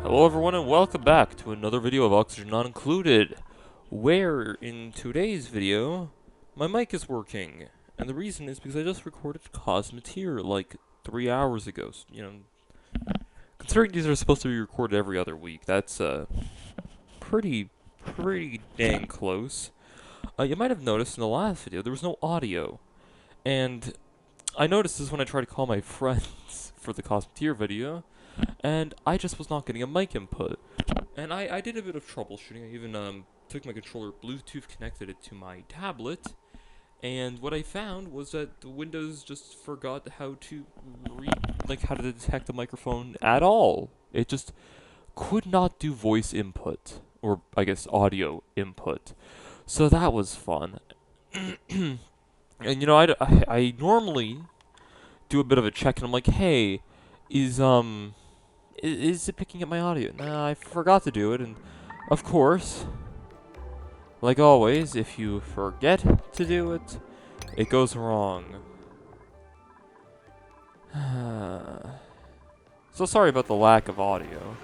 Hello everyone and welcome back to another video of Oxygen Not Included, where in today's video, my mic is working. And the reason is because I just recorded Cosmeteer like 3 hours ago. So, considering these are supposed to be recorded every other week, that's pretty dang close. You might have noticed in the last video there was no audio. And I noticed this when I tried to call my friends for the Cosmeteer video. And I just was not getting a mic input. And I did a bit of troubleshooting. I even took my controller, Bluetooth connected it to my tablet. And what I found was that the Windows just forgot how to how to detect the microphone at all. It just could not do voice input, or I guess audio input. So that was fun. And I normally do a bit of a check, and I'm like, hey, is it picking up my audio? Nah, I forgot to do it, and of course, like always, if you forget to do it, it goes wrong. So sorry about the lack of audio.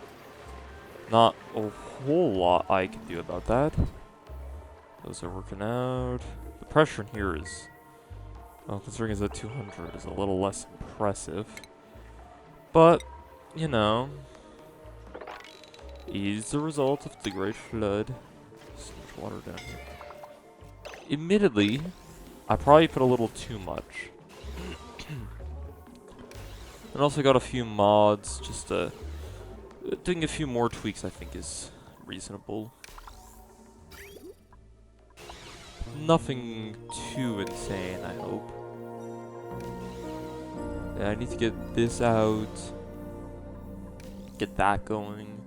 Not a whole lot I can do about that. Those are working out. The pressure in here is, well, considering it's at 200, is a little less impressive. But, you know, is the result of the Great Flood. So much water down here. Admittedly, I probably put a little too much. And also got a few mods, just doing a few more tweaks I think is reasonable. Nothing too insane, I hope. Yeah, I need to get this out. Get that going.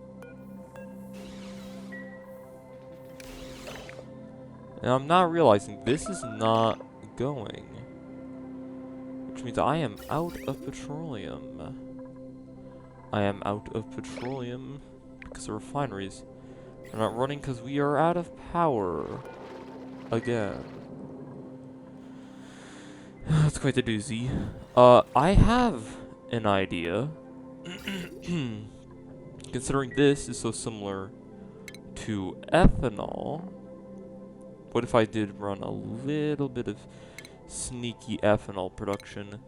And I'm not realizing this is not going. Which means I am out of petroleum. I am out of petroleum because the refineries are not running because we are out of power. Again. That's quite the doozy. I have an idea. Considering this is so similar to ethanol, what if I did run a little bit of sneaky ethanol production,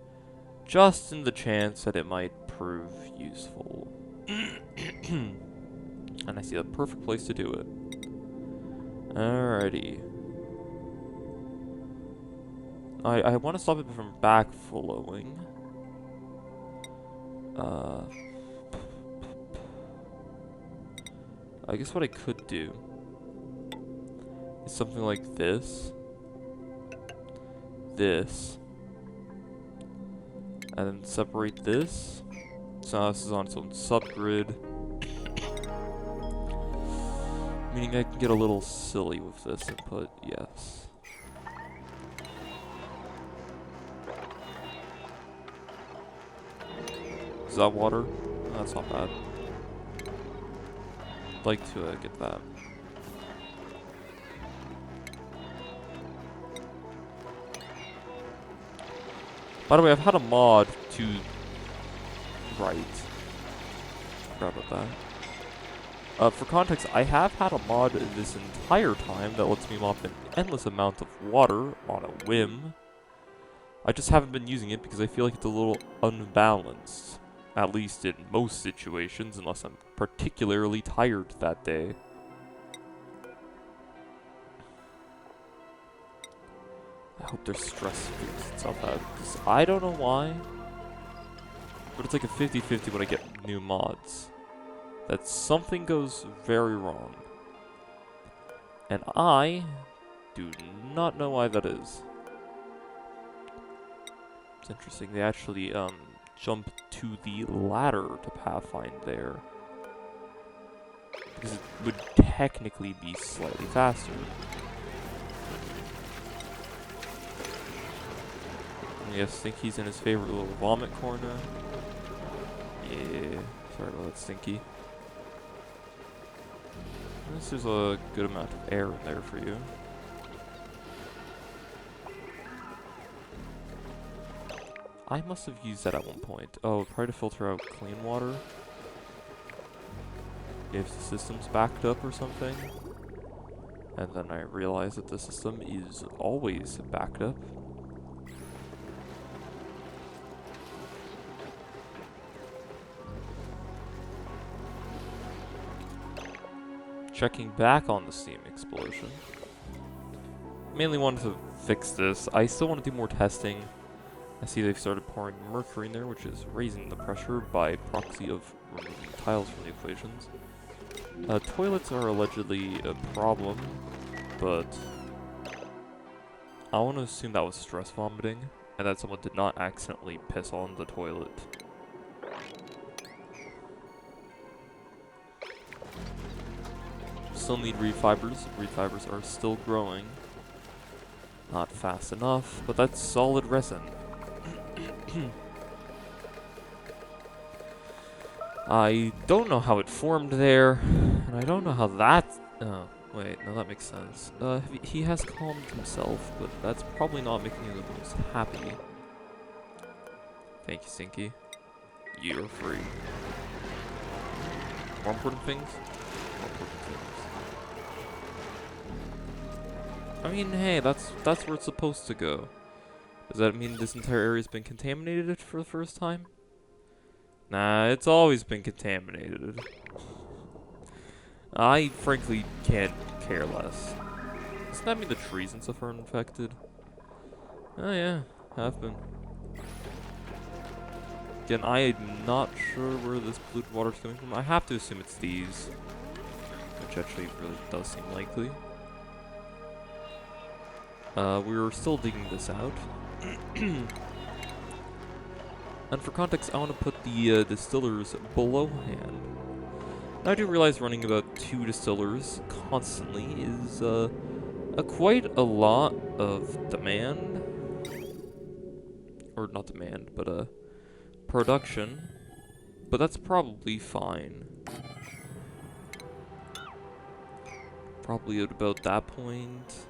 just in the chance that it might prove useful? And I see the perfect place to do it. Alrighty. I want to stop it from backflowing. I guess what I could do is something like this, and then separate this. So now this is on its own subgrid, meaning I can get a little silly with this input, yes. Is that water? Oh, that's not bad. I'd like to get that. By the way, I've had a mod to write. Forgot about that. For context, I have had a mod this entire time that lets me mop an endless amount of water on a whim. I just haven't been using it because I feel like it's a little unbalanced. At least in most situations, unless I'm particularly tired that day. I hope there's stress because it's not bad. Because I don't know why, but it's like a 50-50 when I get new mods. That something goes very wrong. And I do not know why that is. It's interesting, they actually jump to the ladder to Pathfind there. Because it would technically be slightly faster. Yes, Stinky's in his favorite little vomit corner. Yeah, sorry about that, Stinky. There's a good amount of air in there for you. I must have used that at one point. Oh, try to filter out clean water. if the system's backed up or something. And then I realize that the system is always backed up. Checking back on the steam explosion. Mainly wanted to fix this. I still want to do more testing. I see they've started pouring mercury in there, which is raising the pressure by proxy of removing tiles from the equations. Toilets are allegedly a problem, but I want to assume that was stress vomiting, and that someone did not accidentally piss on the toilet. Still need reed fibers. Reed fibers are still growing. Not fast enough, but that's solid resin. I don't know how it formed there, and I don't know how that... Oh, wait, no, that makes sense. He has calmed himself, but that's probably not making him the most happy. Thank you, Stinky. You're free. More important things? More important things. I mean, hey, that's where it's supposed to go. Does that mean this entire area's been contaminated for the first time? Nah, it's always been contaminated. I frankly can't care less. Doesn't that mean the trees and stuff are infected? Oh yeah, have been. Again, I am not sure where this polluted water is coming from. I have to assume it's these, which actually really does seem likely. We're still digging this out. And for context, I want to put the distillers below hand. Now I do realize running about 2 distillers constantly is quite a lot of demand. Or not demand, but production. But that's probably fine. Probably at about that point.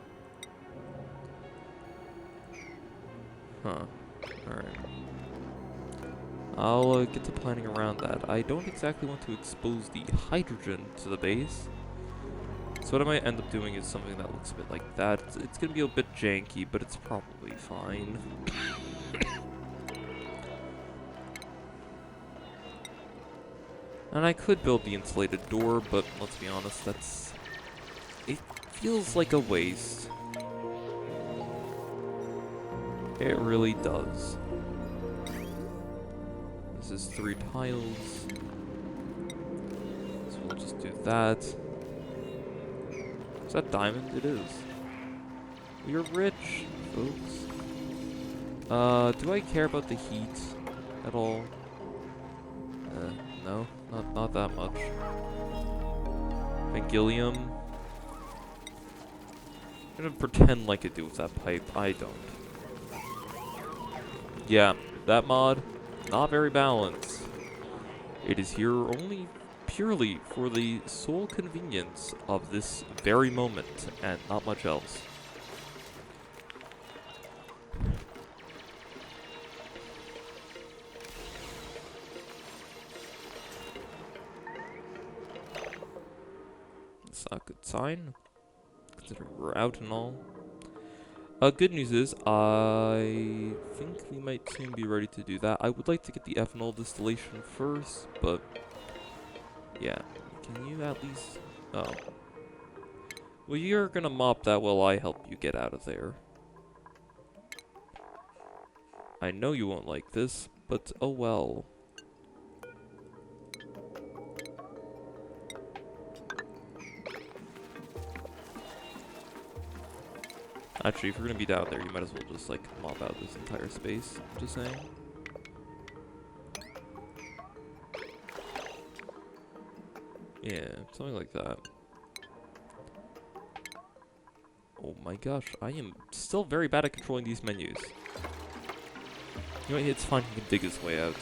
Huh. Alright. I'll get to planning around that. I don't exactly want to expose the hydrogen to the base. So what I might end up doing is something that looks a bit like that. It's going to be a bit janky, but it's probably fine. And I could build the insulated door, but let's be honest, it feels like a waste. It really does. This is 3 tiles. So we'll just do that. Is that diamond? It is. We are rich, folks. Do I care about the heat at all? No, not that much. Vangelium. I'm gonna pretend like I do with that pipe. I don't. Yeah, that mod, not very balanced. It is here only purely for the sole convenience of this very moment, and not much else. That's not a good sign, considering we're out and all. Good news is, I think we might soon be ready to do that. I would like to get the ethanol distillation first, but yeah. Can you at least... Oh. Well, you're gonna mop that while I help you get out of there. I know you won't like this, but oh well. Actually, if you're gonna be down there, you might as well just, like, mop out this entire space. Just saying. Yeah, something like that. Oh my gosh, I am still very bad at controlling these menus. You know what, it's fine, he can dig his way out.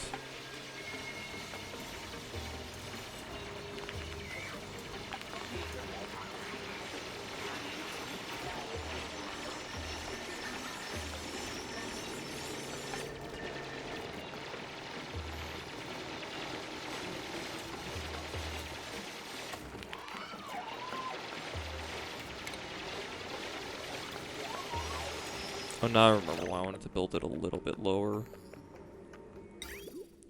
Oh, now I remember why I wanted to build it a little bit lower.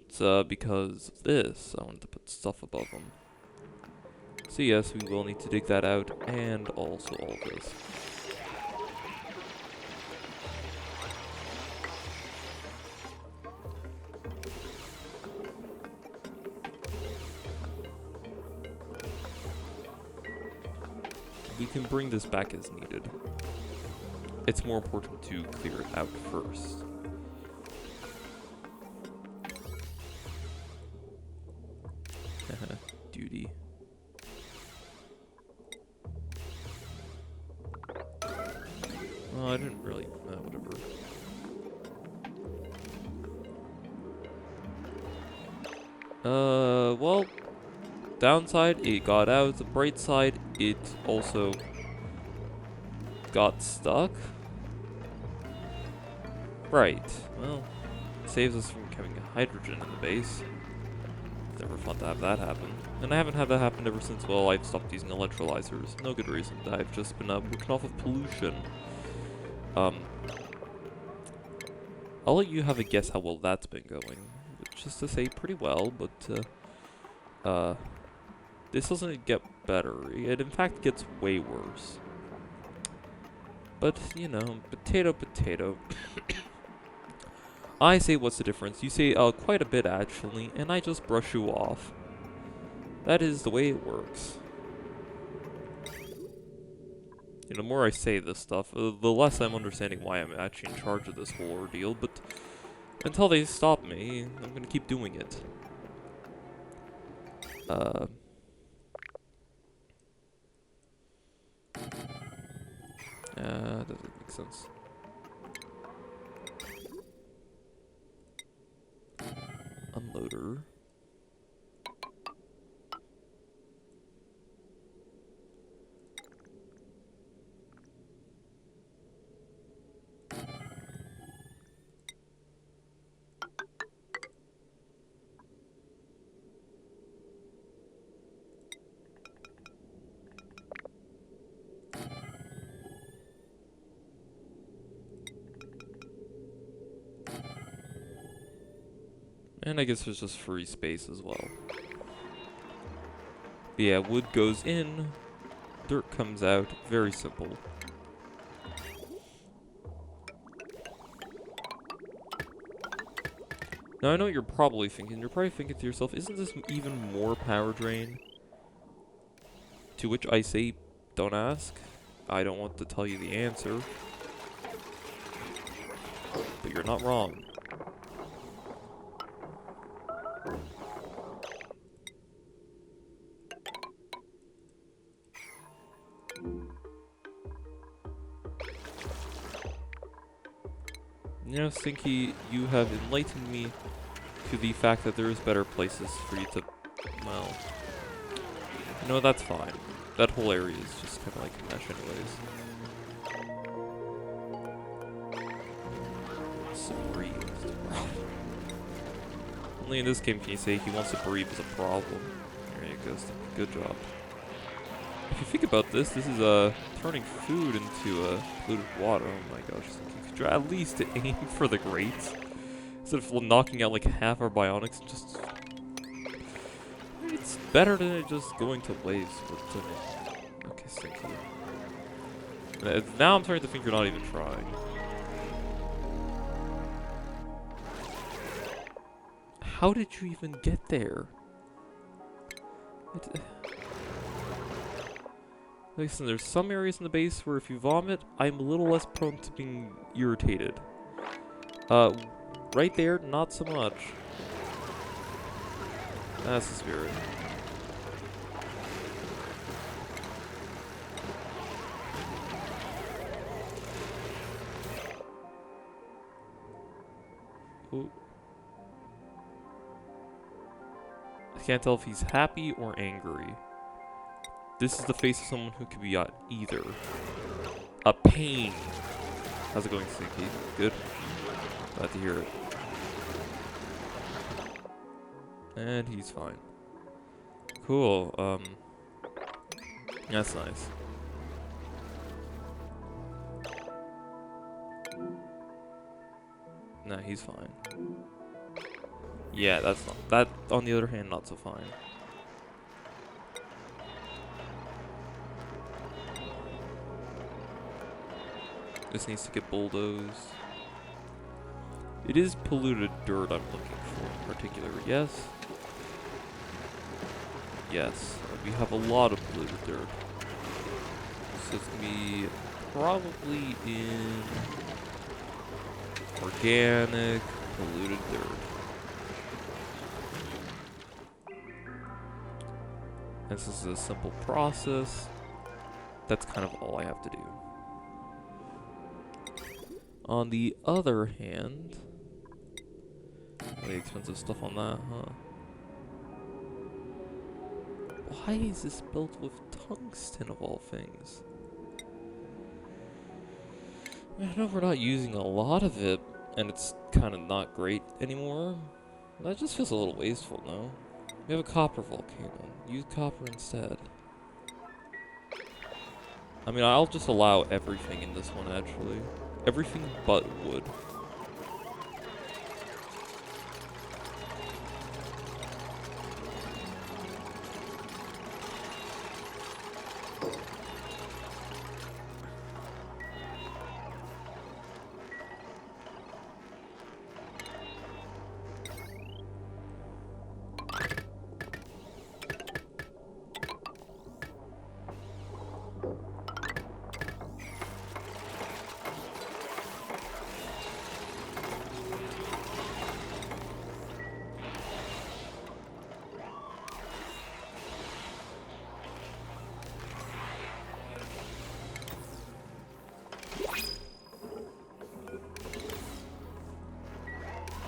It's because of this. I wanted to put stuff above them. So yes, we will need to dig that out, and also all this. We can bring this back as needed. It's more important to clear it out first. Duty. Oh, I didn't really... whatever. Well... Downside, it got out. The bright side, it also... got stuck. Right. Well, it saves us from having hydrogen in the base. It's never fun to have that happen. And I haven't had that happen ever since, well, I've stopped using electrolyzers. No good reason. I've just been working off of pollution. I'll let you have a guess how well that's been going. Just to say, pretty well, but, this doesn't get better. It, in fact, gets way worse. But, you know, potato, potato. I say, what's the difference? You say, quite a bit, actually, and I just brush you off. That is the way it works. You know, the more I say this stuff, the less I'm understanding why I'm actually in charge of this whole ordeal, but until they stop me, I'm gonna keep doing it. Doesn't make sense. Unloader. And I guess there's just free space as well. But yeah, wood goes in, dirt comes out. Very simple. Now I know what you're probably thinking. You're probably thinking to yourself, isn't this even more power drain? To which I say, don't ask. I don't want to tell you the answer. But you're not wrong. You know, Stinky, you have enlightened me to the fact that there is better places for you to, well, you know, that's fine. That whole area is just kind of like a mesh anyways. So breathe. Only in this game can you say he wants to breathe is a problem. There you go, Stinky. Good job. If you think about this, this is turning food into polluted water. Oh my gosh, Stinky. Could you at least aim for the grates? Instead of knocking out like half our bionics, just... It's better than it just going to waste. But, okay, Stinky. Now I'm starting to think you're not even trying. How did you even get there? Listen, there's some areas in the base where if you vomit, I'm a little less prone to being irritated. Right there, not so much. That's the spirit. Ooh. I can't tell if he's happy or angry. This is the face of someone who could be either. A pain. How's it going, Stinky? Good? Glad to hear it. And he's fine. Cool, that's nice. Nah, he's fine. Yeah, that's not... That, on the other hand, not so fine. This needs to get bulldozed. It is polluted dirt I'm looking for in particular. Yes. Yes. We have a lot of polluted dirt. So it's going to be probably in organic polluted dirt. And this is a simple process. That's kind of all I have to do. On the other hand, really expensive stuff on that, huh? Why is this built with tungsten of all things? I know we're not using a lot of it, and it's kind of not great anymore. That just feels a little wasteful, no? We have a copper volcano. Use copper instead. I mean, I'll just allow everything in this one, actually. Everything but wood.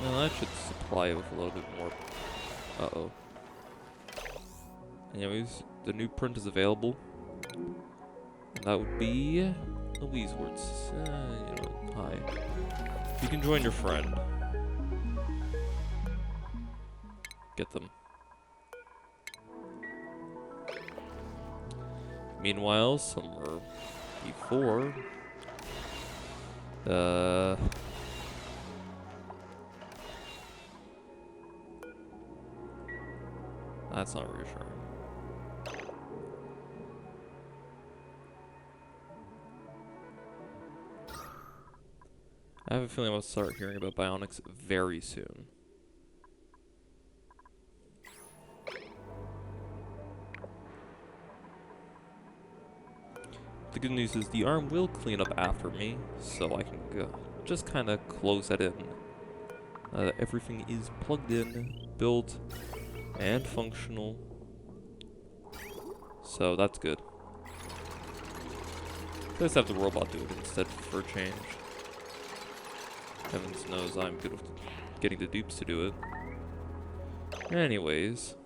Well, that should supply it with a little bit more. Uh-oh. Anyways, the new print is available. And that would be Louise Wirtz. You know, hi. You can join your friend. Get them. Meanwhile, somewhere before, that's not reassuring. I have a feeling I'm going to start hearing about bionics very soon. The good news is the arm will clean up after me, so I can just kind of close that in. Everything is plugged in, built, and functional. So that's good. Let's have the robot do it instead for a change. Heavens knows I'm good with getting the dupes to do it. Anyways.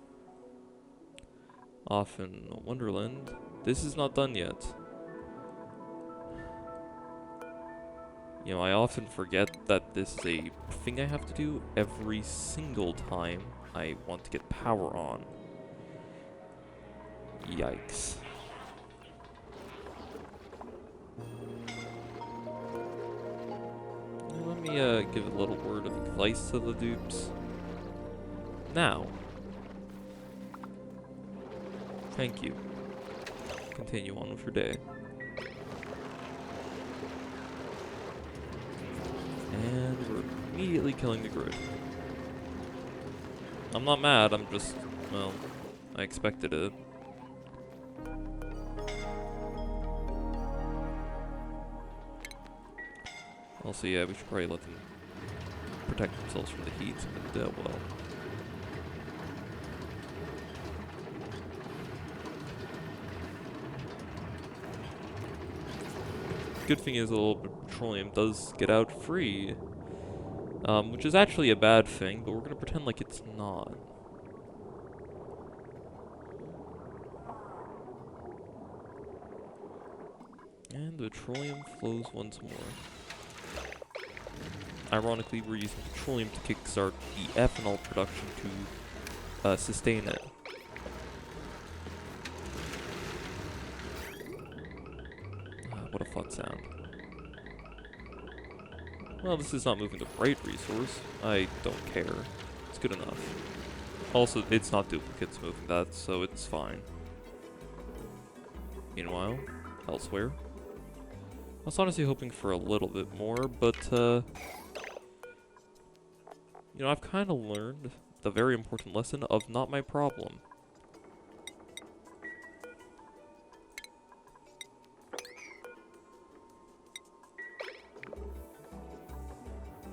Off in Wonderland. This is not done yet. You know, I often forget that this is a thing I have to do every single time I want to get power on. Yikes. Let me give a little word of advice to the dupes. Now. Thank you. Continue on with your day. And we're immediately killing the grid. I'm not mad, I'm just, well, I expected it. Also, yeah, we should probably let them protect themselves from the heat, but well. Good thing is a little bit of petroleum does get out free, which is actually a bad thing, but we're gonna pretend like it's not. And the petroleum flows once more. Ironically, we're using petroleum to kickstart the ethanol production to sustain it. What a fun sound. Well, this is not moving the right resource. I don't care. It's good enough. Also, it's not duplicates moving that, so it's fine. Meanwhile, elsewhere. I was honestly hoping for a little bit more, but, you know, I've kind of learned the very important lesson of not my problem.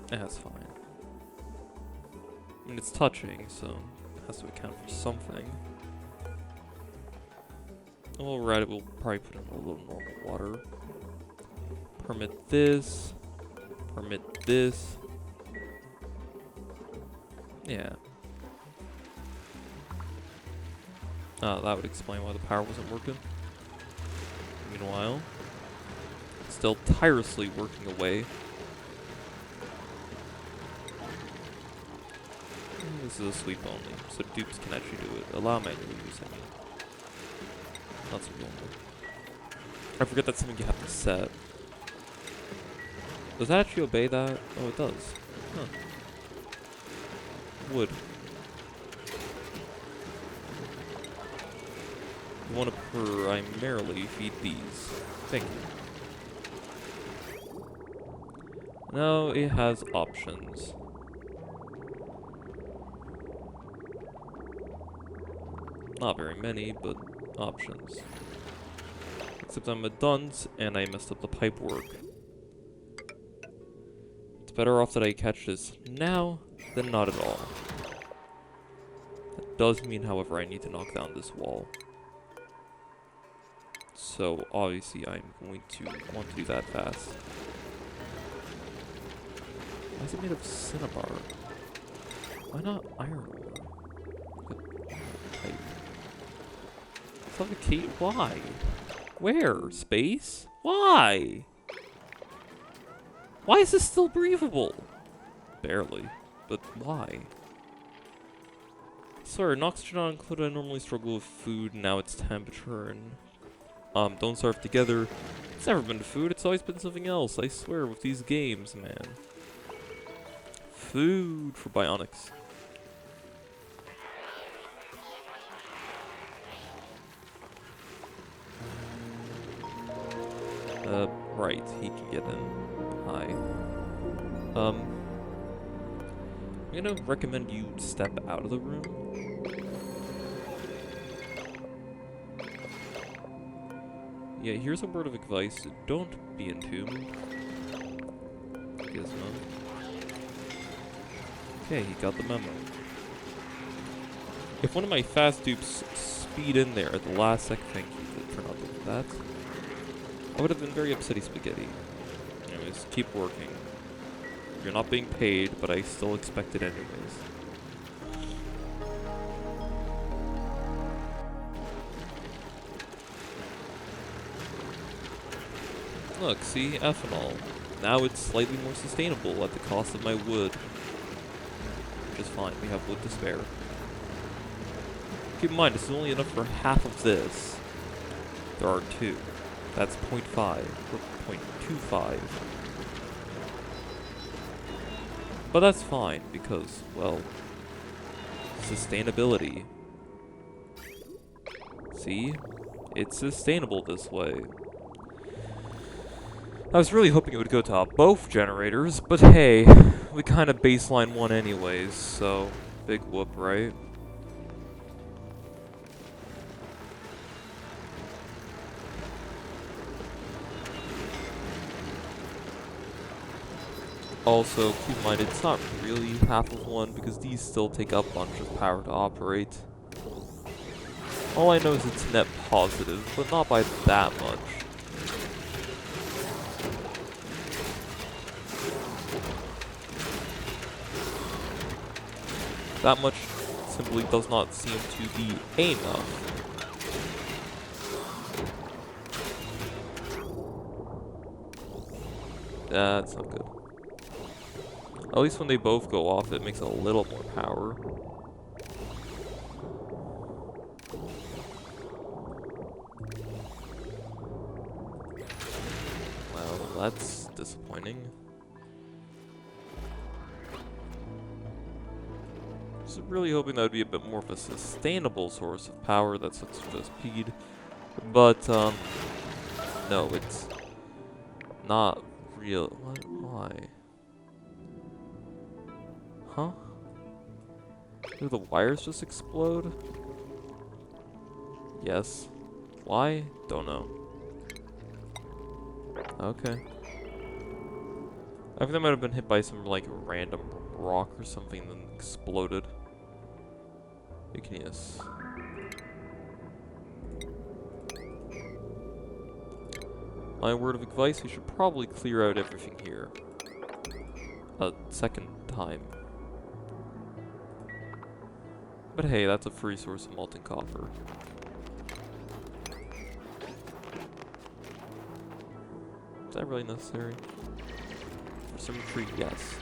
That's fine. I mean, it's touching, so it has to account for something. Alright, we'll probably put in a little normal water. Permit this. Permit this. Yeah. That would explain why the power wasn't working. Meanwhile, it's still tirelessly working away. This is a sweep only, so dupes can actually do it. Allow manual use, I mean. Not so cool. I forget that's something you have to set. Does that actually obey that? Oh, it does. Huh. Wood. You want to primarily feed bees. Thank you. No, it has options. Not very many, but options. Except I'm a dunce, and I messed up the pipe work. It's better off that I catch this now than not at all. That does mean, however, I need to knock down this wall. So, obviously, I'm going to want to do that fast. Why is it made of cinnabar? Why not iron ore? Suffocate? Why? Where? Space? Why? Why is this still breathable? Barely. But why? Sorry, an oxygen not included. I normally struggle with food, now it's temperature, and don't starve together. It's never been food, it's always been something else. I swear, with these games, man. Food for bionics. Right, he can get in. Hi. I'm gonna recommend you step out of the room. Yeah, here's a word of advice. Don't be entombed. Gizmo. Okay, he got the memo. If one of my fast dupes speed in there at the last second, thank you for not doing that, I would have been very upsetty spaghetti. Anyways, keep working. You're not being paid, but I still expect it anyways. Look, see? Ethanol. Now it's slightly more sustainable at the cost of my wood. Which is fine, we have wood to spare. Keep in mind, this is only enough for half of this. There are two. That's 0.5, or 0.25. But that's fine, because, well, sustainability. See? It's sustainable this way. I was really hoping it would go to both generators, but hey, we kind of baseline one anyways, so big whoop, right? Also, keep in mind, it's not really half of one, because these still take up a bunch of power to operate. All I know is it's net positive, but not by that much. That much simply does not seem to be enough. That's not good. At least when they both go off, it makes a little more power. Well, that's disappointing. was really hoping that would be a bit more of a sustainable source of power that's such as speed. But, no, it's not real. What? Why? Huh? Did the wires just explode? Yes. Why? Don't know. Okay. I think that might have been hit by some, like, random rock or something and then exploded. Igneous. My word of advice, we should probably clear out everything here. A second time. But hey, that's a free source of molten copper. Is that really necessary? For symmetry, yes.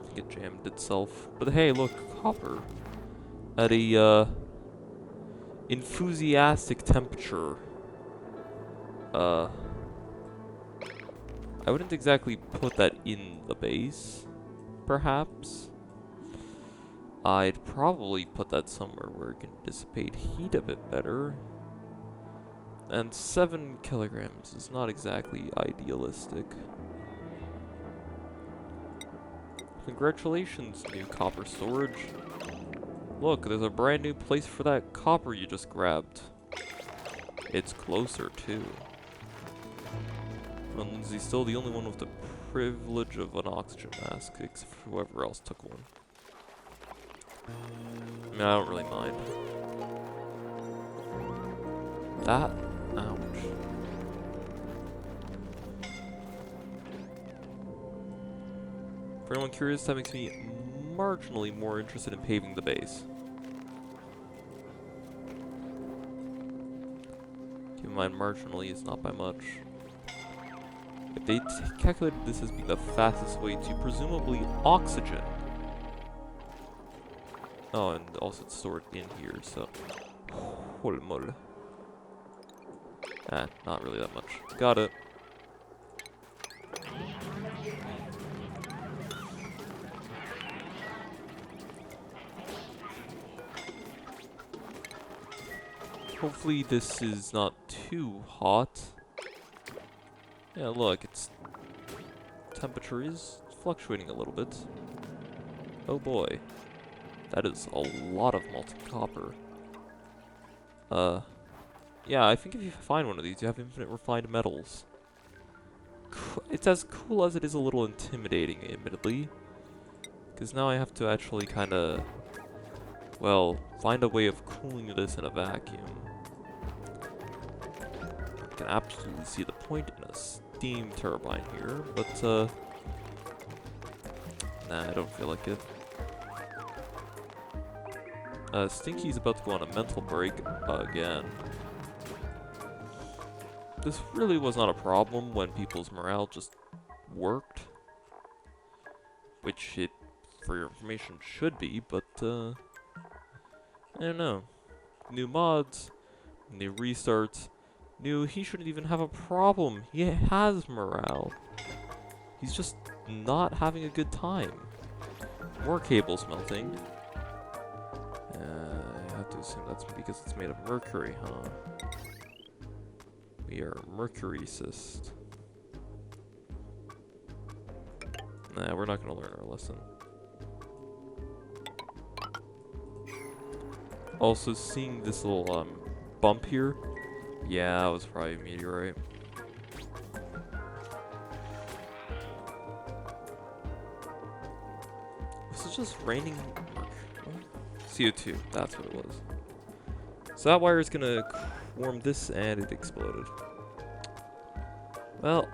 I think it jammed itself. But hey, look, copper. At a, enthusiastic temperature. I wouldn't exactly put that in the base, perhaps. I'd probably put that somewhere where it can dissipate heat a bit better. And 7 kilograms is not exactly idealistic. Congratulations, new copper storage. Look, there's a brand new place for that copper you just grabbed. It's closer, too. And Lindsay's still the only one with the privilege of an oxygen mask, except for whoever else took one. I mean, I don't really mind. That? Ouch. For anyone curious, that makes me marginally more interested in paving the base. Keep in mind, marginally is not by much. If they calculated this as being the fastest way to presumably oxygen. Oh, and also it's stored in here, so. Holy moly. Ah, not really that much. Got it. Hopefully this is not too hot. Yeah, look, its temperature is fluctuating a little bit. Oh boy. That is a lot of molten copper. Yeah, I think if you find one of these, you have infinite refined metals. It's as cool as it is a little intimidating, admittedly. Because now I have to actually kind of, well, find a way of cooling this in a vacuum. I can absolutely see the point in a steam turbine here, but, nah, I don't feel like it. Stinky's about to go on a mental break again. This really was not a problem when people's morale just worked. Which it, for your information, should be, but, I don't know. New mods, new restarts, he shouldn't even have a problem. He has morale. He's just not having a good time. More cables melting. I have to assume that's because it's made of mercury, huh? We are mercury-cist. Nah, we're not gonna learn our lesson. Also, seeing this little, bump here. Yeah, that was probably a meteorite. Was it just raining? CO2, that's what it was. So that wire is gonna warm this, and it exploded. Well,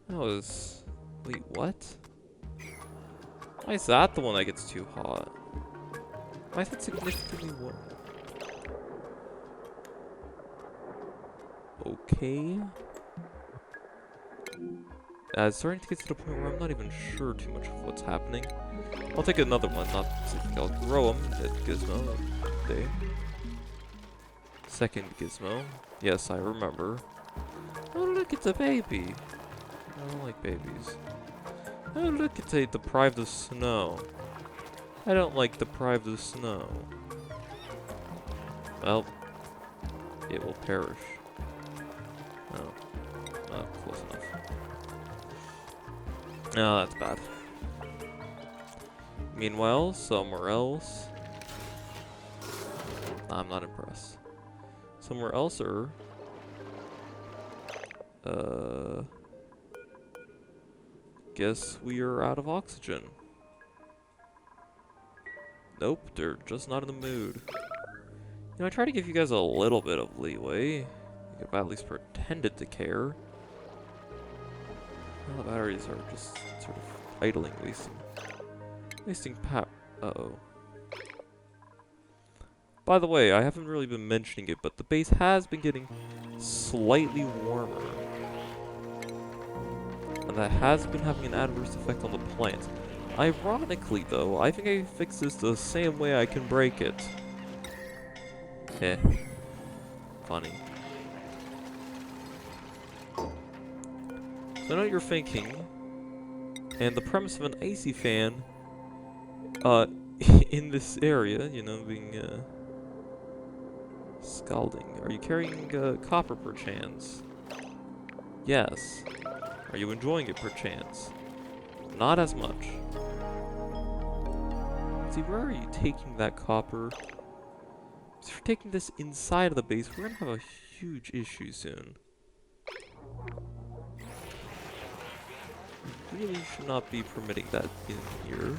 that was... Wait, what? Why is that the one that gets too hot? Why is that significantly warm? Okay. It's starting to get to the point where I'm not even sure too much of what's happening. I'll take another one, not to think I'll grow them at Gizmo Day. Second gizmo. Yes, I remember. Oh, look, it's a baby. I don't like babies. Oh, look, it's a deprived of snow. I don't like deprived of snow. Well, it will perish. Oh, close enough. No, that's bad. Meanwhile, somewhere else... I'm not impressed. Somewhere else, guess we are out of oxygen. Nope, they're just not in the mood. You know, I try to give you guys a little bit of leeway. You could at least pretended to care. Well, the batteries are just sort of idling, wasting power. Uh-oh. By the way, I haven't really been mentioning it, but the base has been getting slightly warmer. And that has been having an adverse effect on the plants. Ironically, though, I think I fixed this the same way I can break it. Eh. Funny. So I know what you're thinking, and the premise of an icy fan, in this area, you know, being, scalding. Are you carrying, copper perchance? Yes. Are you enjoying it perchance? Not as much. See, where are you taking that copper? If you're taking this inside of the base, we're gonna have a huge issue soon. We really should not be permitting that in here.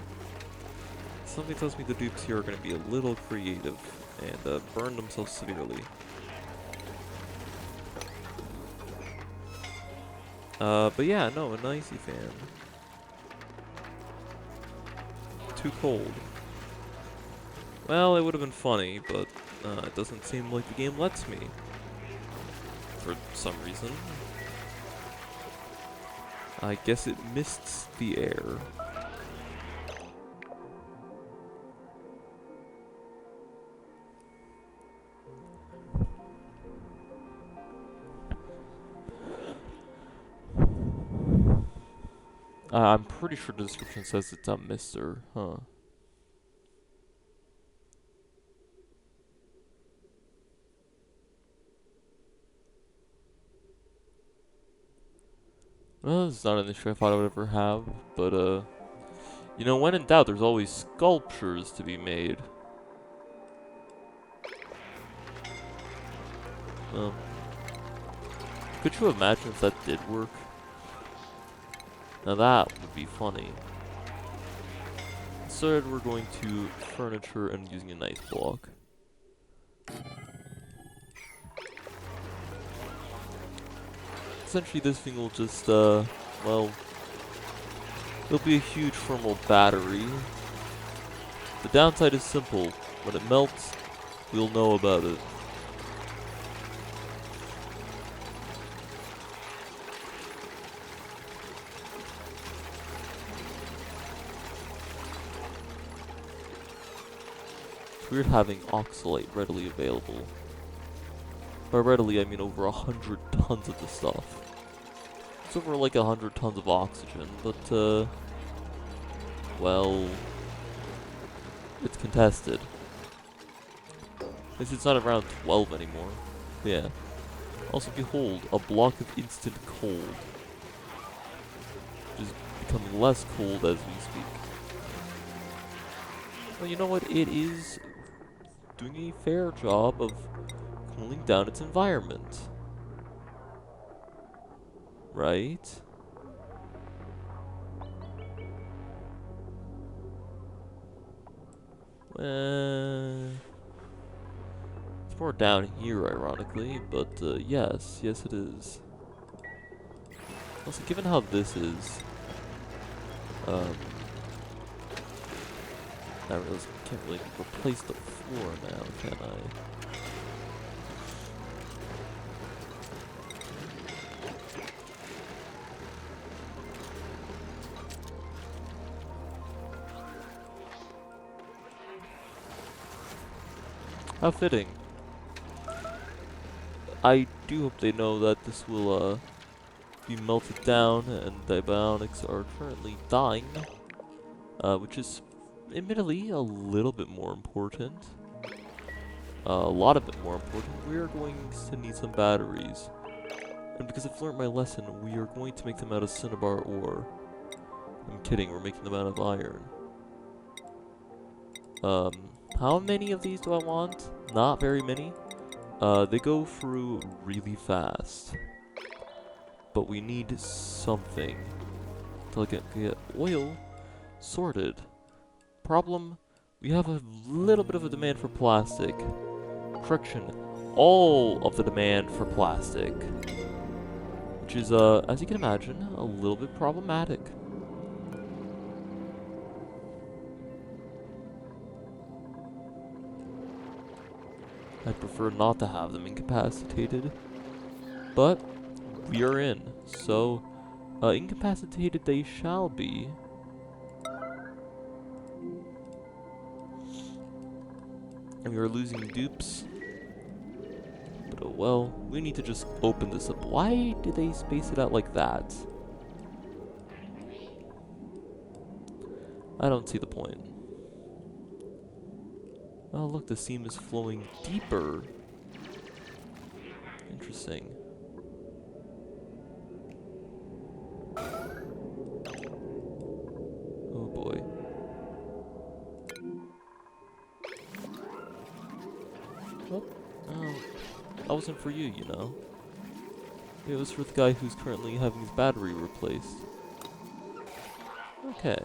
Something tells me the dupes here are gonna be a little creative and burn themselves severely. But yeah, no, an icy fan. Too cold. Well, it would have been funny, but it doesn't seem like the game lets me. For some reason. I guess it mists the air. I'm pretty sure the description says it's a mister, huh? Well, it's not an issue I thought I would ever have, but, you know, when in doubt, there's always sculptures to be made. Well, could you imagine if that did work? Now that would be funny. Instead, we're going to furniture and using a nice block. Essentially, this thing will just, well, it'll be a huge thermal battery. The downside is simple. When it melts, we'll know about it. We're having oxalate readily available. By readily, I mean over 100 tons of the stuff. It's over like 100 tons of oxygen, but, well, it's contested. At least it's not around 12 anymore. Yeah. Also, behold, a block of instant cold. Which is becoming less cold as we speak. Well, you know what? It is doing a fair job of cooling down its environment. Right? It's more down here, ironically, but yes, it is. Also, given how this is, I realize I can't really replace the floor now, can I? How fitting. I do hope they know that this will be melted down, and the bionics are currently dying, which is admittedly a little bit more important. A lot of bit more important. We are going to need some batteries. And because I've learned my lesson, we are going to make them out of cinnabar ore. I'm kidding, we're making them out of iron. How many of these do I want? Not very many. They go through really fast. But we need something to get oil sorted. Problem, we have a little bit of a demand for plastic. Correction, all of the demand for plastic. Which is, as you can imagine, a little bit problematic. I'd prefer not to have them incapacitated. But we are in, so incapacitated they shall be. And we are losing dupes. But oh well, we need to just open this up. Why did they space it out like that? I don't see the point. Oh look, the seam is flowing deeper. Interesting. Oh boy. Oh, that wasn't for you, you know. It was for the guy who's currently having his battery replaced. Okay.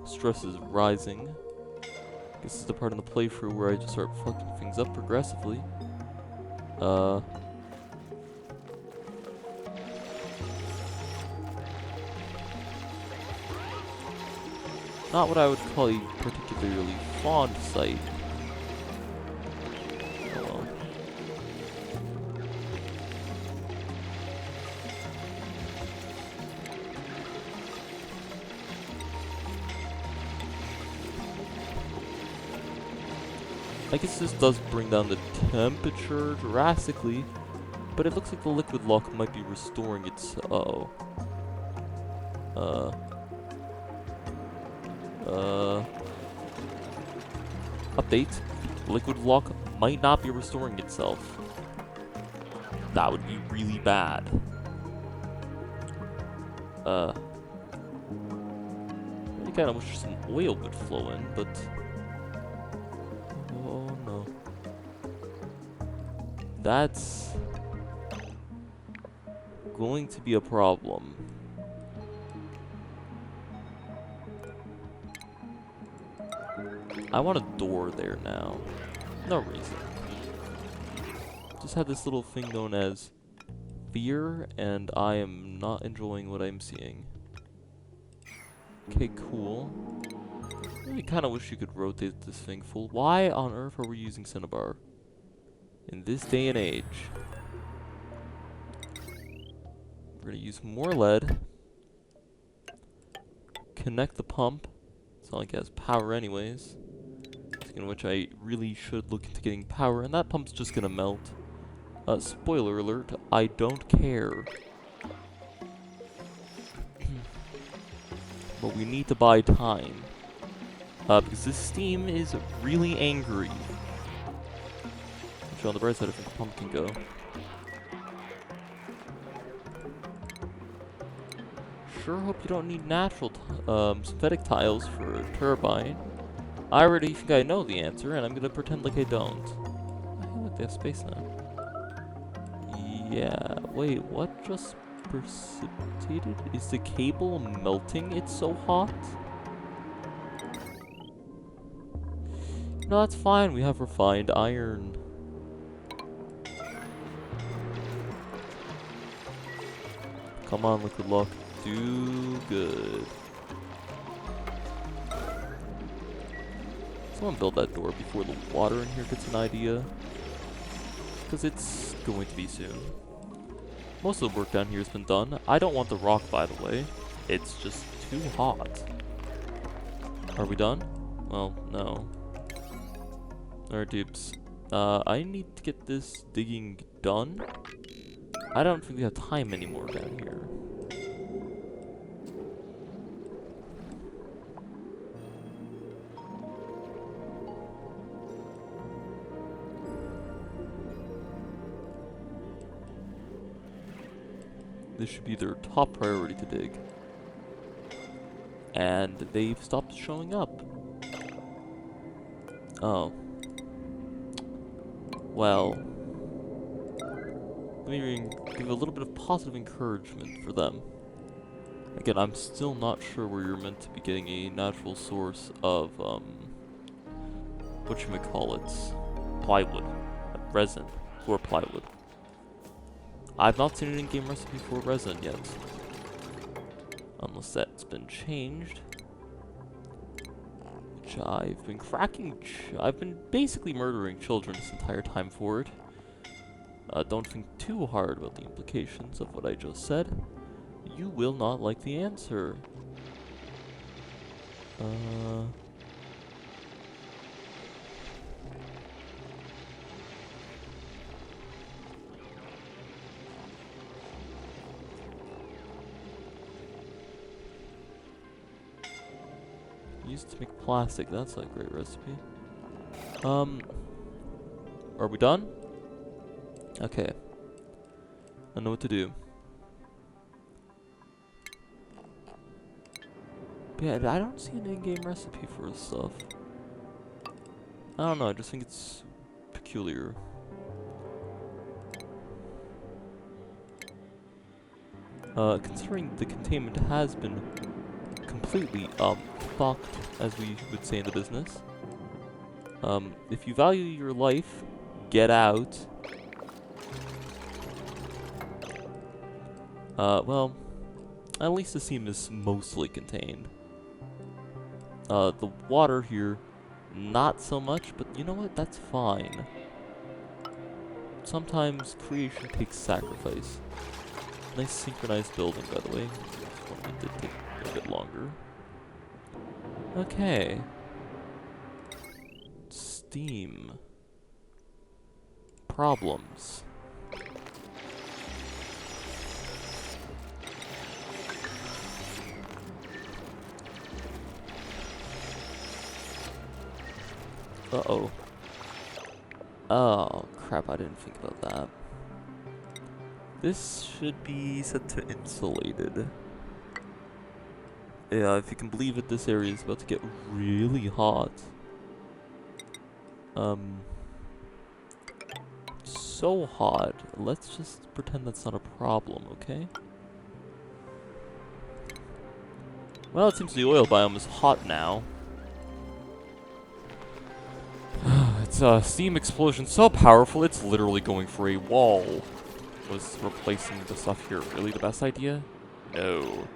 Stress is rising. This is the part in the playthrough where I just start fucking things up progressively. Not what I would call a particularly fond sight. Oh well. I guess this does bring down the temperature drastically, but it looks like the liquid lock might be restoring its... Update. Liquid lock might not be restoring itself. That would be really bad. I kind of wish some oil would flow in, but... oh no. That's... going to be a problem. I want a door there now. No reason. Just have this little thing known as fear, and I am not enjoying what I'm seeing. Okay, cool. I really kind of wish you could rotate this thing full. Why on earth are we using cinnabar? In this day and age. We're gonna use more lead. Connect the pump. It's not like it has power anyways. In which I really should look into getting power, and that pump's just gonna melt. Spoiler alert, I don't care. But we need to buy time. Because this steam is really angry. Which on the bright side, I think the pump can go. Sure hope you don't need natural synthetic tiles for a turbine. I already think I know the answer, and I'm gonna pretend like I don't. Oh, look, they have space now. Yeah, wait, what just precipitated? Is the cable melting? It's so hot? No, that's fine, we have refined iron. Come on, liquid lock, do good. Someone build that door before the water in here gets an idea. Because it's going to be soon. Most of the work down here has been done. I don't want the rock, by the way. It's just too hot. Are we done? Well, no. Alright, dupes. I need to get this digging done. I don't think we have time anymore down here. This should be their top priority to dig. And they've stopped showing up. Oh. Well. Let me give a little bit of positive encouragement for them. Again, I'm still not sure where you're meant to be getting a natural source of, whatchamacallits, plywood, resin, for plywood. I've not seen an in-game recipe for resin yet. Unless that's been changed. Which I've been I've been basically murdering children this entire time for it. Don't think too hard about the implications of what I just said. You will not like the answer. Used to make plastic, that's a great recipe. Are we done? Okay. I know what to do. But yeah, I don't see an in-game recipe for this stuff. I don't know, I just think it's peculiar. Considering the containment has been completely, fucked, as we would say in the business. If you value your life, get out. Well, at least the seam is mostly contained. The water here, not so much, but you know what? That's fine. Sometimes creation takes sacrifice. Nice synchronized building, by the way. This one did take a bit longer. Okay. Steam. Problems. Uh-oh. Oh, crap, I didn't think about that. This should be set to insulated. Yeah, if you can believe it, this area is about to get really hot. So hot. Let's just pretend that's not a problem, okay? Well, it seems the oil biome is hot now. It's a steam explosion so powerful, it's literally going for a wall. Was replacing the stuff here really the best idea? No.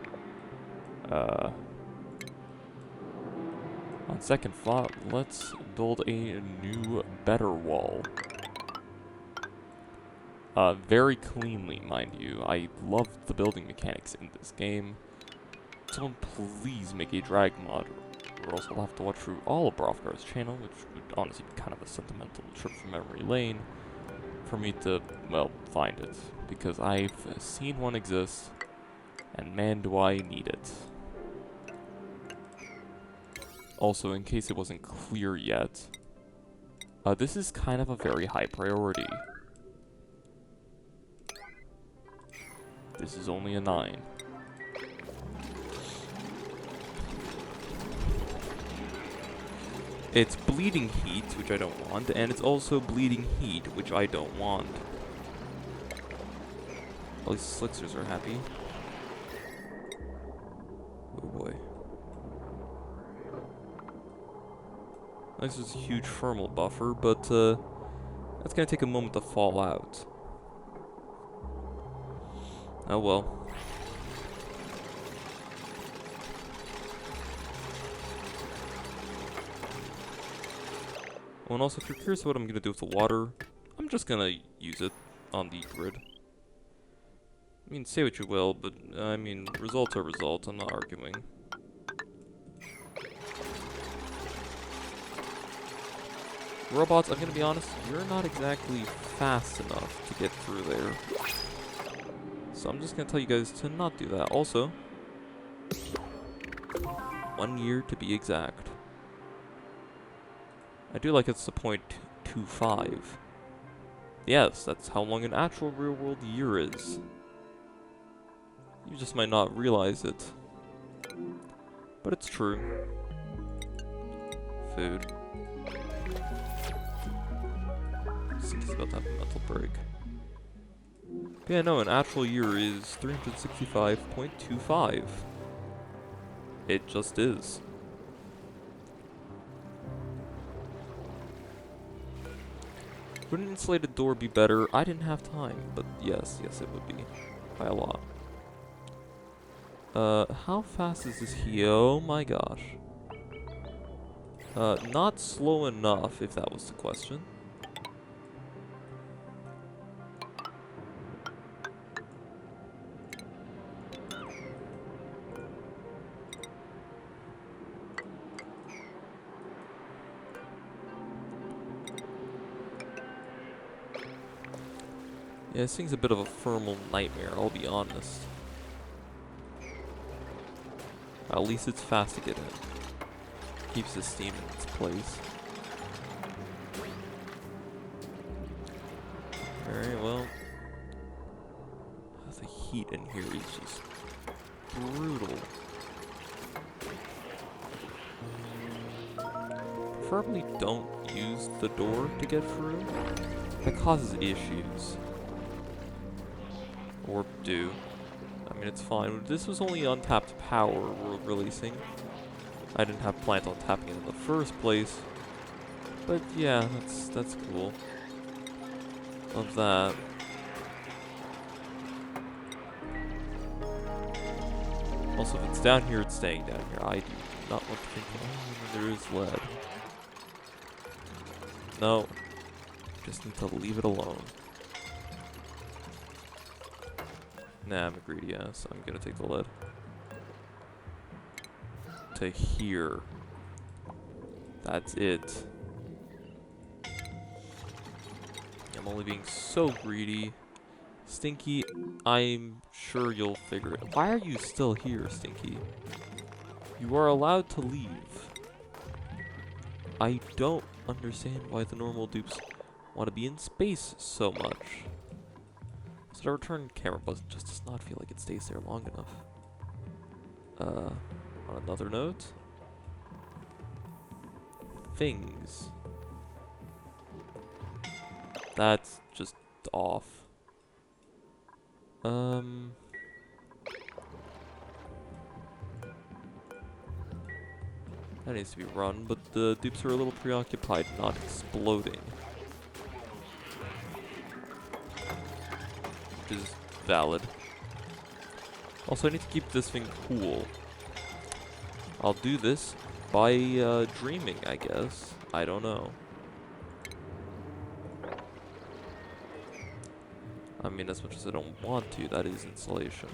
On second thought, let's build a new, better wall. Very cleanly, mind you. I love the building mechanics in this game. Someone please make a drag mod, or else I'll have to watch through all of Brothgar's channel, which would honestly be kind of a sentimental trip from memory lane, for me to, well, find it. Because I've seen one exist, and man do I need it. Also, in case it wasn't clear yet, this is kind of a very high priority. This is only a 9. It's bleeding heat, which I don't want, and it's also bleeding heat, which I don't want. At least the Slicksers are happy. Oh boy. This is a huge thermal buffer, but that's gonna take a moment to fall out. Oh well. Oh, and also, if you're curious what I'm gonna do with the water, I'm just gonna use it on the grid. I mean, say what you will, but I mean, results are results. I'm not arguing. robots, I'm gonna be honest, you're not exactly fast enough to get through there. So I'm just gonna tell you guys to not do that. Also, 1 year to be exact. I do like it's the 0.25. Yes, that's how long an actual real-world year is. You just might not realize it. But it's true. Food. Stinky's about to have a mental break. But yeah, no, an actual year is 365.25. It just is. Would an insulated door be better? I didn't have time, but yes, it would be. By a lot. How fast is this here? Oh my gosh. Not slow enough, if that was the question. Yeah, this thing's a bit of a thermal nightmare, I'll be honest. At least it's fast to get in. Keeps the steam in its place. Alright, well. The heat in here is just brutal. Preferably don't use the door to get through. That causes issues. Or do. I mean, it's fine. This was only untapped power we're releasing. I didn't have plans on tapping it in the first place. But yeah, that's cool. Love that. Also, if it's down here, it's staying down here. I do not want to think, oh, there is lead. No. Just need to leave it alone. Nah, I'm a greedy ass. I'm gonna take the lead. To here. That's it. I'm only being so greedy. Stinky, I'm sure you'll figure it. Why are you still here, Stinky? You are allowed to leave. I don't understand why the normal dupes want to be in space so much. So the return camera button just does not feel like it stays there long enough. On another note, things. That's just off. That needs to be run, but the dupes are a little preoccupied not exploding. Which is valid. Also, I need to keep this thing cool. I'll do this by dreaming, I guess. I don't know. I mean, as much as I don't want to, that is insulation.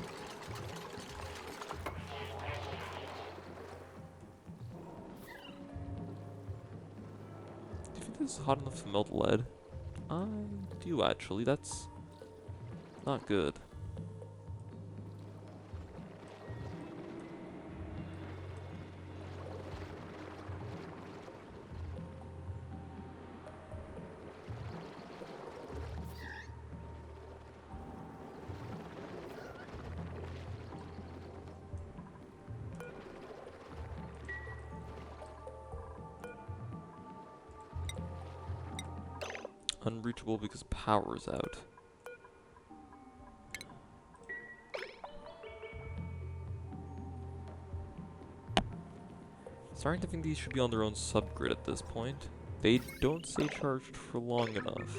Do you think this is hot enough to melt lead? I do, actually. That's not good. Unreachable because power's out. Starting to think these should be on their own subgrid at this point. They don't stay charged for long enough.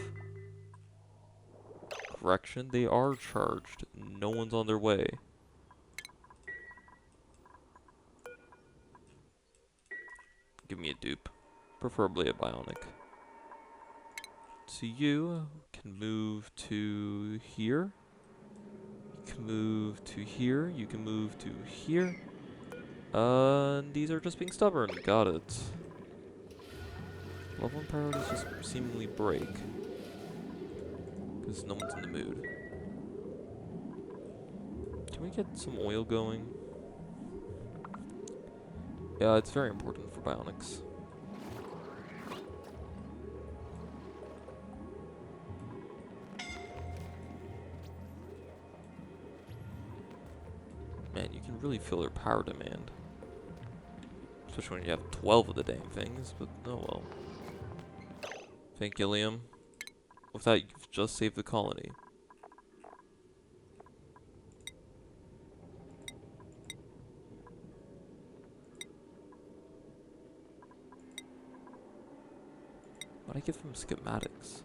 Correction, they are charged. No one's on their way. Give me a dupe. Preferably a bionic. So you can move to here. You can move to here. You can move to here. And these are just being stubborn. Got it. Level 1 priorities just seemingly break. Because no one's in the mood. Can we get some oil going? Yeah, it's very important for bionics. Man, you can really feel their power demand. Especially when you have 12 of the dang things, but oh well. Thank you, Liam. With that, you've just saved the colony. What I get from schematics?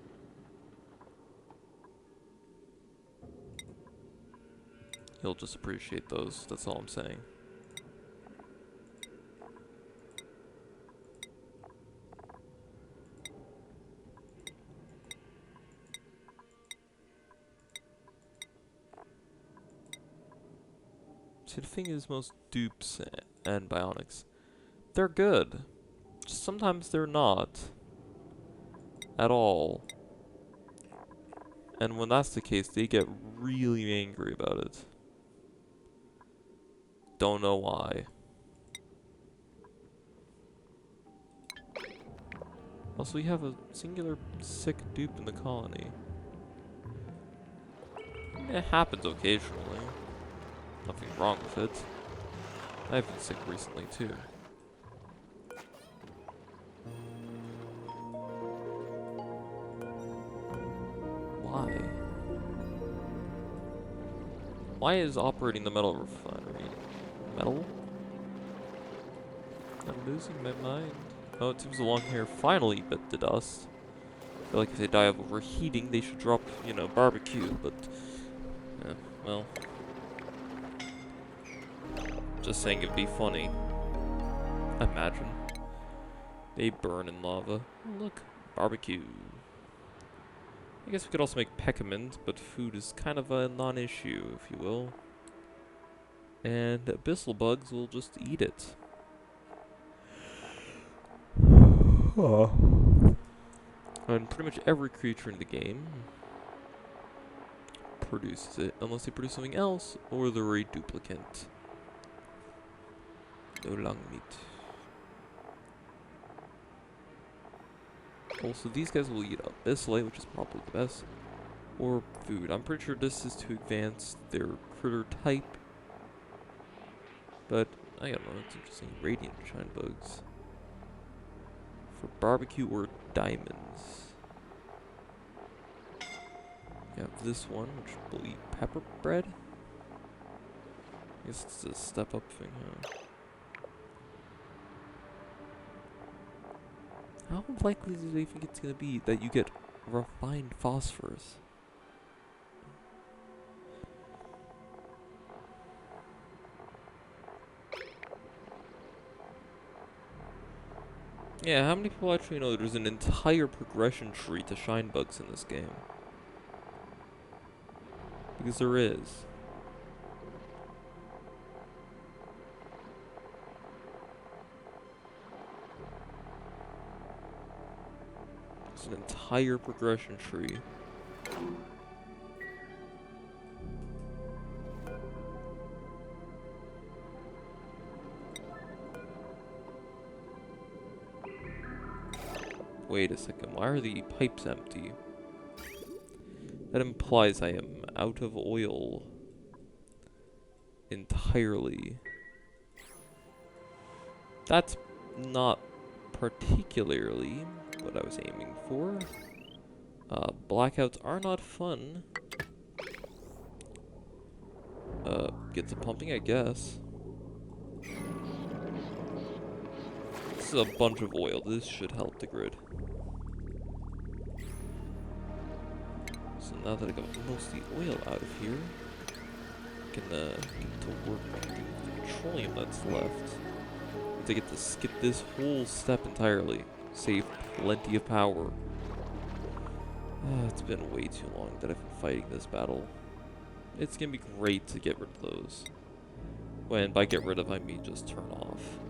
He'll just appreciate those, that's all I'm saying. See, the thing is, most dupes and bionics, they're good. Just sometimes they're not. At all. And when that's the case, they get really angry about it. Don't know why. Also, you have a singular sick dupe in the colony. I mean, it happens occasionally. Nothing wrong with it. I've been sick recently, too. Why? Why is operating the metal refinery metal? I'm losing my mind. Oh, it seems the long hair finally bit the dust. I feel like if they die of overheating, they should drop, you know, barbecue, but... well... Just saying it'd be funny. Imagine. They burn in lava. Oh, look, barbecue. I guess we could also make peckermint, but food is kind of a non-issue, if you will. And abyssal bugs will just eat it. And pretty much every creature in the game produces it, unless they produce something else, or they're a duplicate. No lung meat. Also, these guys will eat abyssalite, which is probably the best. Or food. I'm pretty sure this is to advance their critter type. But, I don't know, it's interesting. Radiant shine bugs. For barbecue or diamonds. You have this one, which will eat pepper bread. I guess it's a step up thing, huh? How likely do they think it's going to be that you get refined phosphorus? Yeah, how many people actually know there's an entire progression tree to shine bugs in this game? Because there is. An entire progression tree. Wait a second, why are the pipes empty? That implies I am out of oil. Entirely. That's not particularly what I was aiming for. Blackouts are not fun. Get to pumping, I guess. This is a bunch of oil. This should help the grid. So now that I got most of the oil out of here, I can get to work on the petroleum that's left. To get to skip this whole step entirely. Save plenty of power. It's been way too long that I've been fighting this battle. It's gonna be great to get rid of those. When by get rid of, I mean just turn off.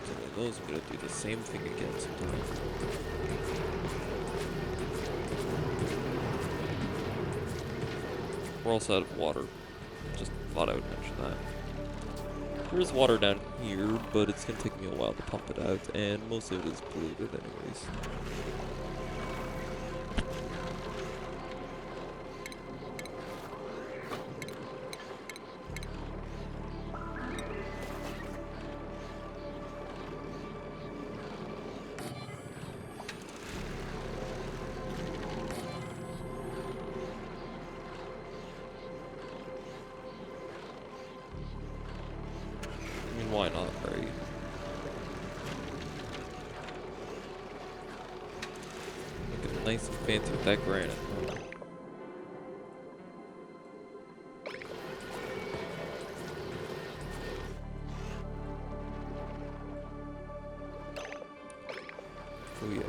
So those, I'm gonna do the same thing again sometime. We're also out of water. Just thought I would mention that. There is water down here, but it's gonna take me a while to pump it out, and most of it is polluted anyways. I mean, why not, right? Make it nice and fancy with that granite. Oh yeah.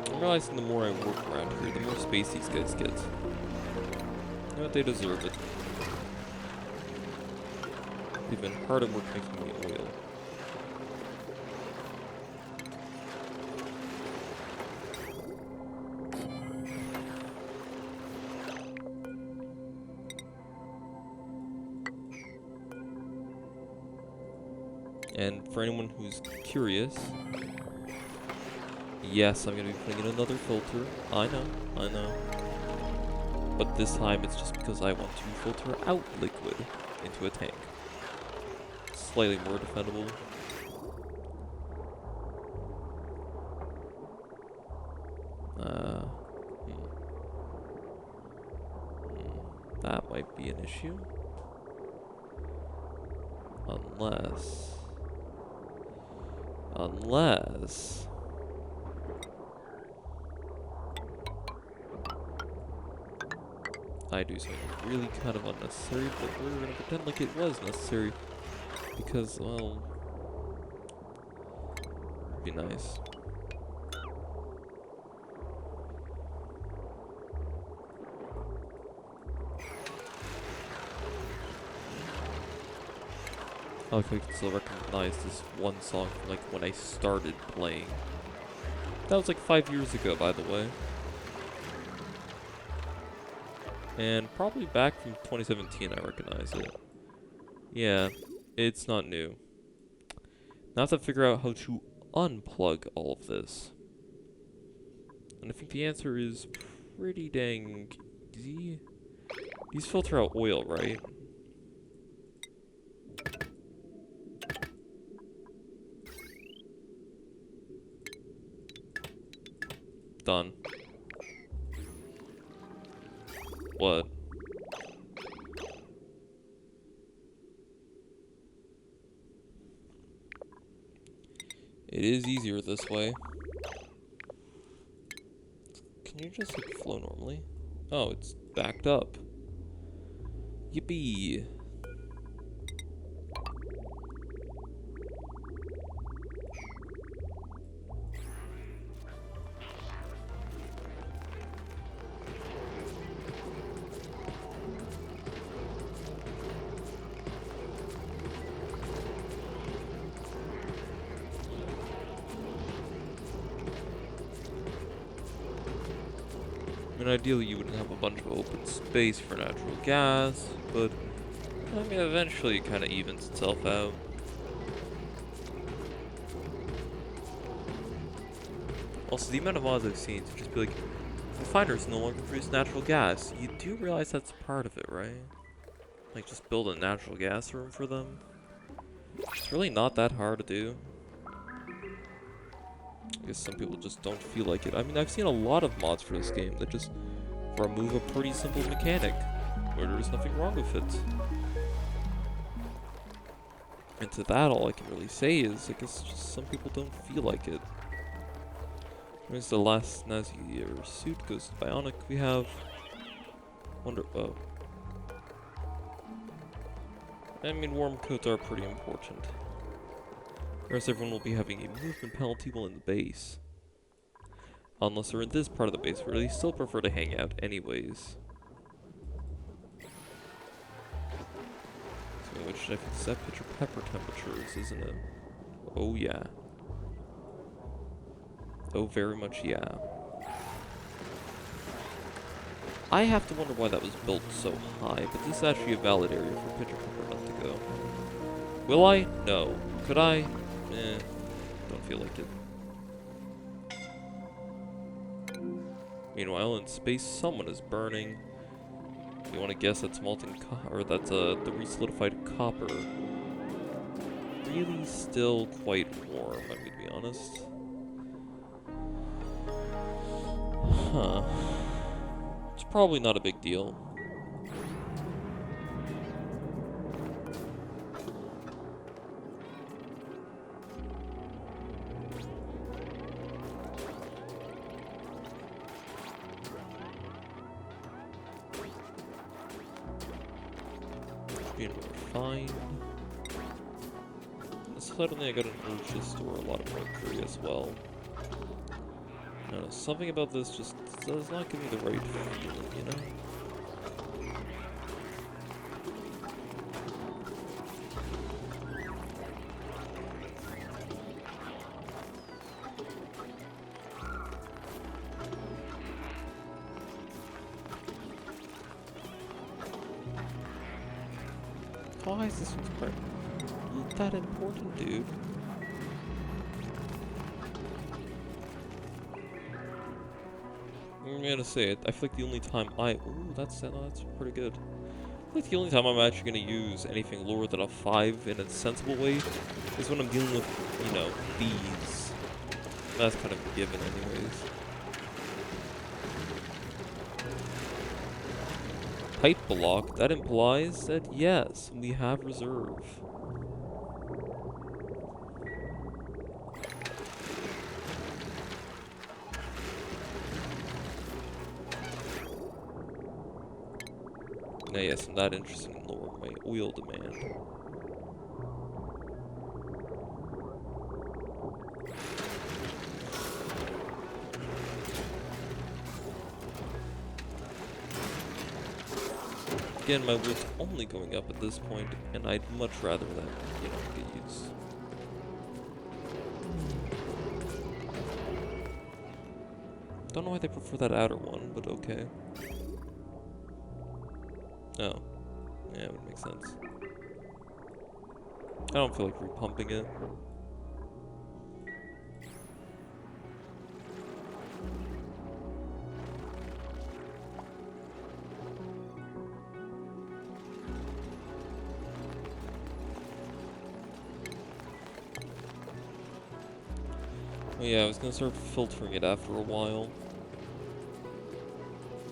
I'm realizing the more I work around here, the more space these guys get. You know what, they deserve it. They've been hard at work making me oil. And for anyone who's curious, yes, I'm going to be putting in another filter. I know. But this time it's just because I want to filter out liquid into a tank. Slightly more defendable. That might be an issue. Unless... I do something really kind of unnecessary, but we're gonna pretend like it was necessary. Because, well... it'd be nice. Oh, if I can still recognize this one song from like when I started playing. That was like 5 years ago, by the way. And probably back from 2017 I recognize it. Yeah, it's not new. Now I have to figure out how to unplug all of this. And I think the answer is pretty dang easy. These filter out oil, right? Done. What? It is easier this way. Can you just like flow normally? Oh, it's backed up. Yippee! I mean, ideally you wouldn't have a bunch of open space for natural gas, but I mean, eventually it kind of evens itself out. Also, the amount of mods I've seen to just be like, refiners no longer produce natural gas. You do realize that's part of it, right? Like, just build a natural gas room for them. It's really not that hard to do. I guess some people just don't feel like it. I mean, I've seen a lot of mods for this game that just remove a pretty simple mechanic, where there's nothing wrong with it. And to that, all I can really say is, I guess just some people don't feel like it. Where's the last Nazi suit goes to Bionic? We have... Oh. I mean, warm coats are pretty important. Or else everyone will be having a movement penalty while in the base. Unless they're in this part of the base where they still prefer to hang out anyways. So which should I fix that picture pepper temperatures, isn't it? Oh yeah. Oh, very much yeah. I have to wonder why that was built so high, but this is actually a valid area for picture pepper not to go. Will I? No. Could I? Don't feel like it. Meanwhile, in space, someone is burning. You want to guess that's molten or that's the resolidified copper. Really, still quite warm. I'm gonna be honest. Huh. It's probably not a big deal. Being fine. Suddenly I got an urge to store a lot of mercury as well. I don't know, something about this just does not give me the right feeling, you know? Why is this part that important, dude? I'm gonna say it. I feel like the only time ooh, that's pretty good. I feel like the only time I'm actually gonna use anything lower than a 5 in a sensible way is when I'm dealing with, you know, bees. That's kind of a given anyways. Pipe block, that implies that yes, we have reserve. Now yes, I'm not interested in lowering my oil demand. Again, my wood's only going up at this point, and I'd much rather that, you know, get used. Don't know why they prefer that outer one, but okay. Oh. Yeah, it would make sense. I don't feel like repumping it. Oh yeah, I was gonna start filtering it after a while.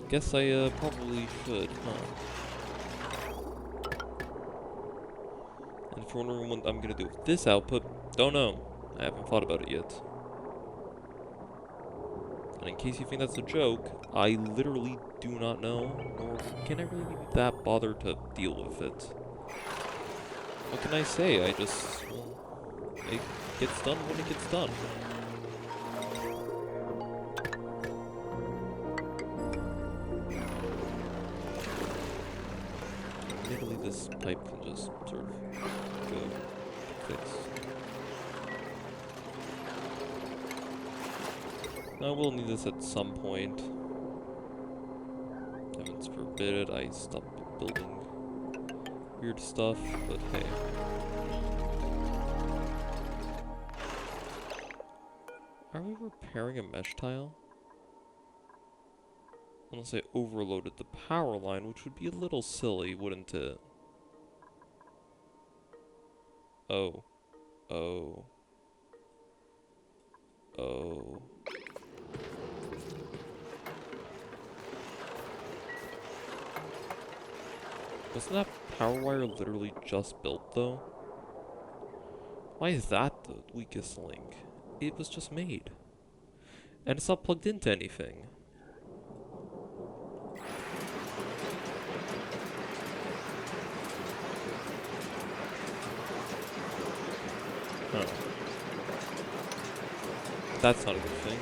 Guess I probably should, huh? And if you're wondering what I'm gonna do with this output, don't know. I haven't thought about it yet. And in case you think that's a joke, I literally do not know, nor can I really be that bothered to deal with it. What can I say? I just, well, it gets done when it gets done. Maybe this pipe can just sort of go fixed. I will need this at some point. Heavens forbid I stop building weird stuff, but hey. Are we repairing a mesh tile? Unless I overloaded the power line, which would be a little silly, wouldn't it? Oh. Oh. Oh. Wasn't that power wire literally just built, though? Why is that the weakest link? It was just made. And it's not plugged into anything. Huh. That's not a good thing.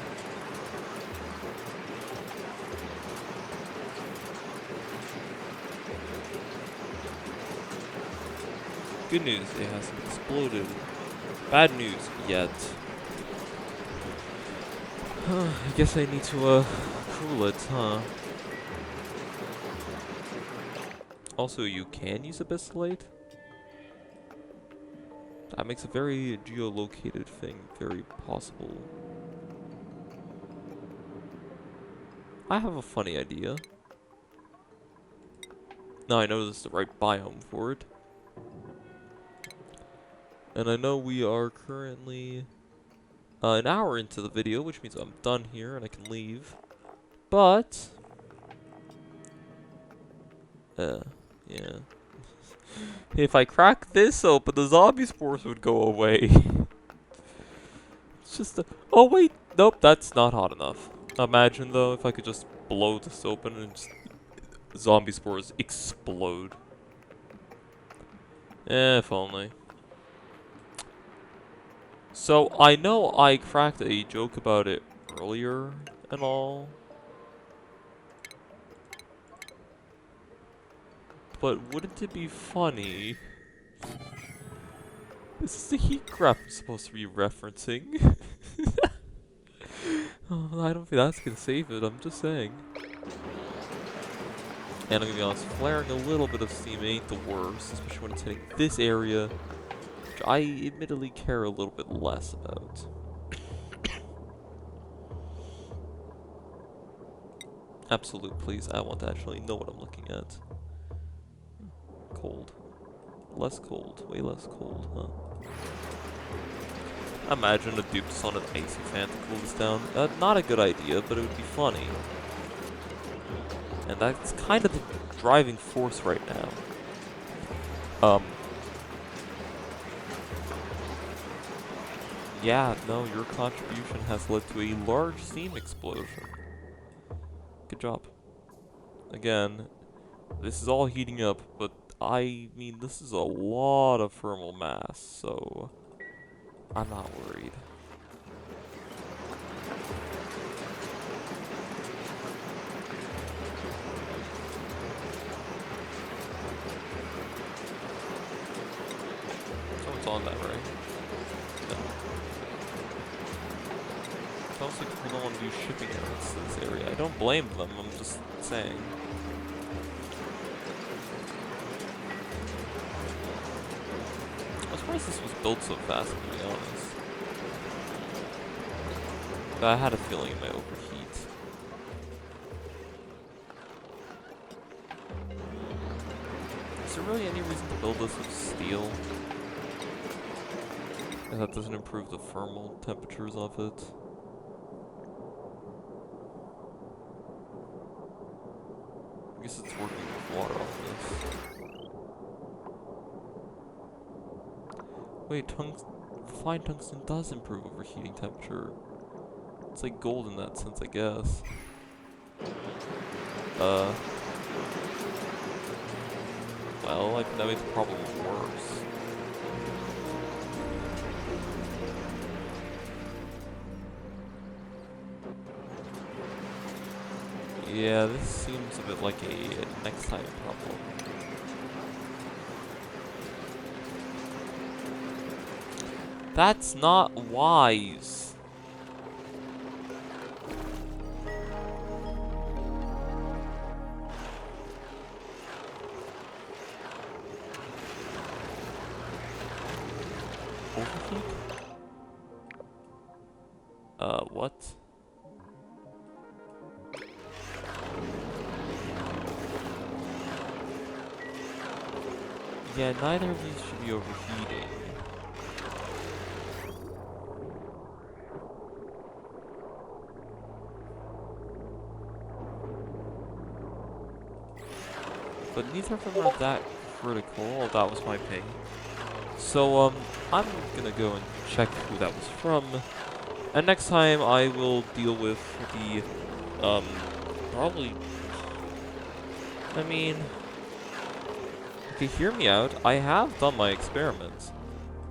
Good news, it hasn't exploded. Bad news, yet. I guess I need to, cool it, huh? Also, you can use a pistolate? That makes a very geolocated thing very possible. I have a funny idea. Now I know this is the right biome for it. And I know we are currently an hour into the video, which means I'm done here and I can leave. But yeah. If I crack this open, the zombie spores would go away. It's just a... Oh wait, nope, that's not hot enough. Imagine though, if I could just blow this open and just zombie spores explode. If only. So, I know I cracked a joke about it earlier and all. But wouldn't it be funny? This is the heat graph I'm supposed to be referencing. Oh, I don't think that's gonna save it, I'm just saying. And I'm gonna be honest, flaring a little bit of steam ain't the worst, especially when it's hitting this area, which I admittedly care a little bit less about. Absolute, please. I want to actually know what I'm looking at. Cold. Less cold. Way less cold, huh? Imagine a dupe just on an icy fan to cool this down. Not a good idea, but it would be funny. And that's kind of the driving force right now. Yeah, no, your contribution has led to a large steam explosion. Good job. Again, this is all heating up, but I mean, this is a lot of thermal mass, so I'm not worried. Someone's on that, right? No. Sounds like people don't want to do shipping errands to this area. I don't blame them, I'm just saying. I was surprised this was built so fast, to be honest. But I had a feeling it might overheat. Is there really any reason to build this with steel? And that doesn't improve the thermal temperatures of it? I guess it's working with water off this. Wait, fine tungsten does improve overheating temperature. It's like gold in that sense, I guess. Well, I think that makes the problem worse. Yeah, this seems a bit like a next time problem. That's not wise. Overheat? What? Yeah, neither of these should be overheating. But neither of them are that critical. That was my ping. So, I'm gonna go and check who that was from. And next time I will deal with the, probably... I mean... Okay, hear me out. I have done my experiments.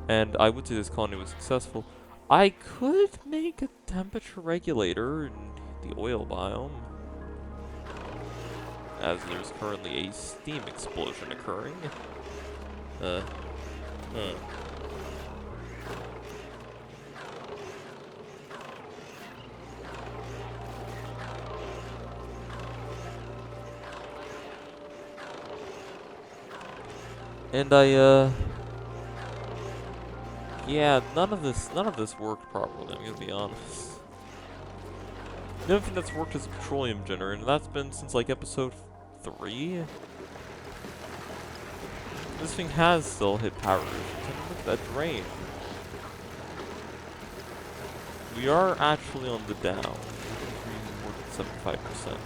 and I would say this colony was successful. I could make a temperature regulator in the oil biome, as there's currently a steam explosion occurring. Huh. And yeah, none of this worked properly, I'm gonna be honest. The only thing that's worked is a petroleum generator, and that's been since like episode 3? This thing has still hit power issues. Look at that drain. We are actually on the down. More than 75%.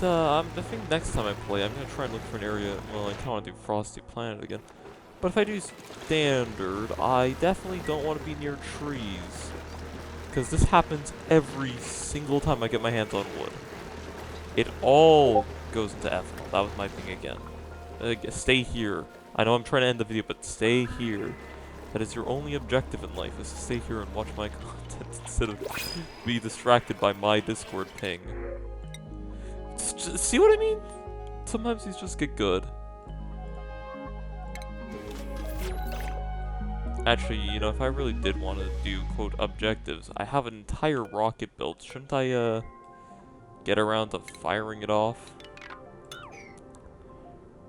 I think next time I play, I'm gonna try and look for an area. Well, I kinda wanna do Frosty Planet again. But if I do standard, I definitely don't want to be near trees. Because this happens every single time I get my hands on wood. It all goes into ethanol. That was my thing again. Stay here. I know I'm trying to end the video, but stay here. That is your only objective in life, is to stay here and watch my content instead of be distracted by my Discord ping. See what I mean? Sometimes these just get good. Actually, you know, if I really did want to do, quote, objectives, I have an entire rocket built. Shouldn't I, get around to firing it off?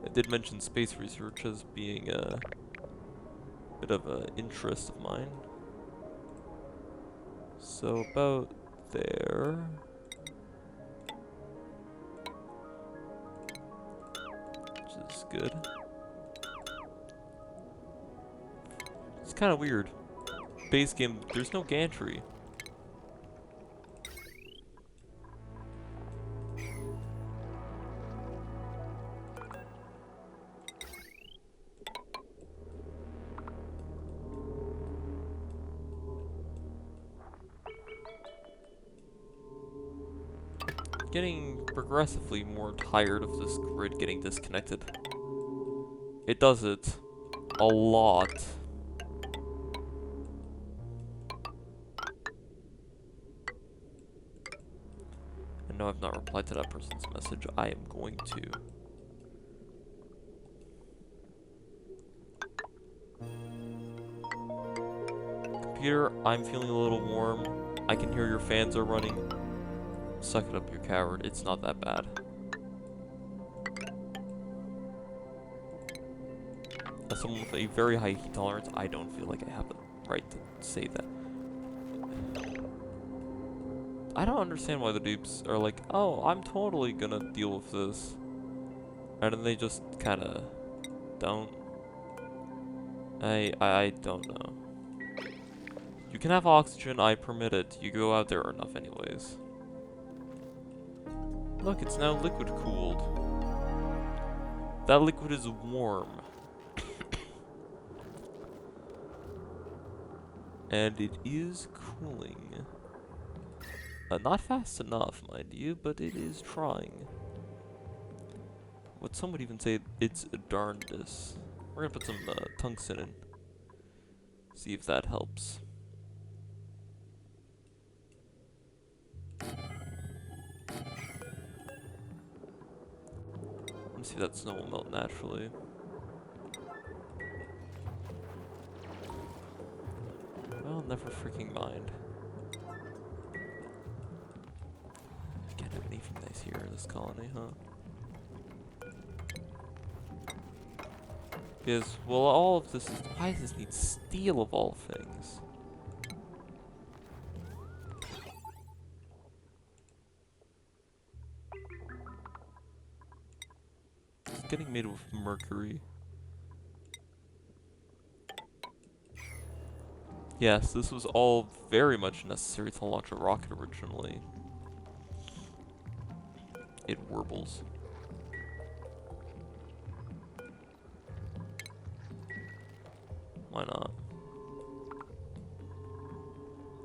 I did mention space research as being a bit of an interest of mine. So, about there. Which is good. It's kind of weird. Base game, there's no gantry. Getting progressively more tired of this grid getting disconnected. It does it a lot. I know I've not replied to that person's message. I am going to. Computer, I'm feeling a little warm. I can hear your fans are running. Suck it up, you coward. It's not that bad. As someone with a very high heat tolerance, I don't feel like I have the right to say that. I don't understand why the dupes are like, oh, I'm totally gonna deal with this. And then they just kinda don't. I don't know. You can have oxygen, I permit it. You go out there enough anyways. Look, it's now liquid cooled. That liquid is warm. And it is cooling. Not fast enough, mind you, but it is trying. What some would even say, it's darndest. We're gonna put some tungsten in. See if that helps. Let's see if that snow will melt naturally. Well, never freaking mind. Can't have anything nice here in this colony, huh? Because, well, all of this is... Why does this need steel of all things? It's getting made with mercury. Yes, this was all very much necessary to launch a rocket originally. It warbles. Why not?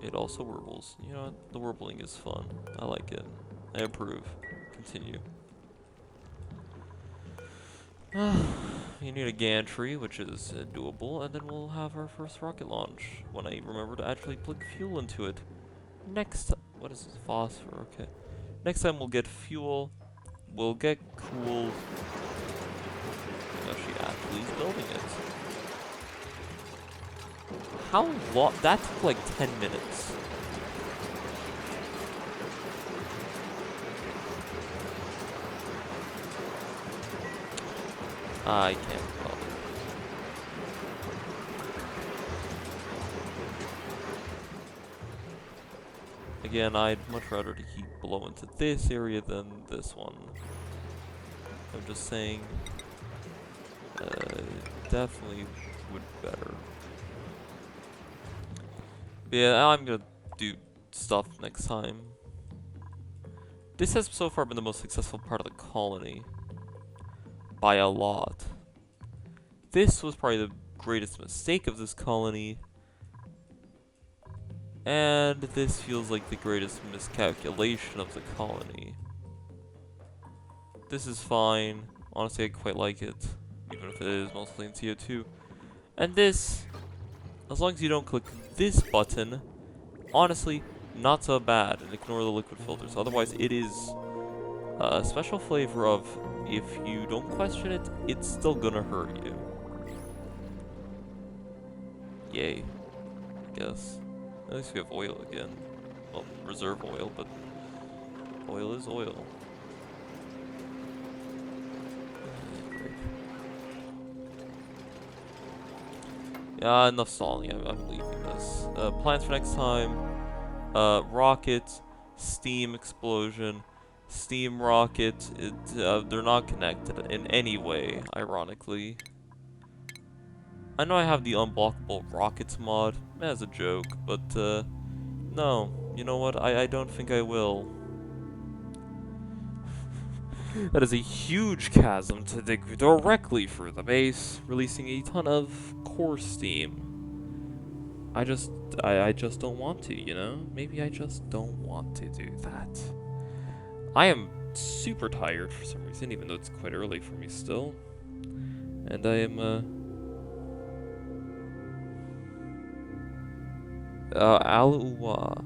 It also warbles. You know what? The warbling is fun. I like it. I approve. Continue. You need a gantry, which is doable, and then we'll have our first rocket launch when I remember to actually plug fuel into it. Next, what is this? Phosphor, okay. Next time we'll get fuel, we'll get cooled. No, she actually is building it. How long? That took like 10 minutes. I can't bother. Again, I'd much rather the heat blow into this area than this one. I'm just saying, definitely would better. But yeah, I'm gonna do stuff next time. This has so far been the most successful part of the colony. By a lot. This was probably the greatest mistake of this colony. And this feels like the greatest miscalculation of the colony. This is fine. Honestly, I quite like it. Even if it is mostly in CO2. And this, as long as you don't click this button, honestly, not so bad. And ignore the liquid filters. Otherwise, it is a special flavor of, if you don't question it, it's still gonna hurt you. Yay. I guess. At least we have oil again. Well, reserve oil, but oil is oil. Great. Yeah, enough stalling. I'm leaving this. Plans for next time. Rocket, steam explosion, steam rocket. They're not connected in any way, ironically. I know I have the unblockable rockets mod as a joke, but no. You know what? I don't think I will. That is a huge chasm to dig directly through the base, releasing a ton of core steam. I just don't want to, you know? Maybe I just don't want to do that. I am super tired for some reason, even though it's quite early for me still. And I am, Al-Uwa.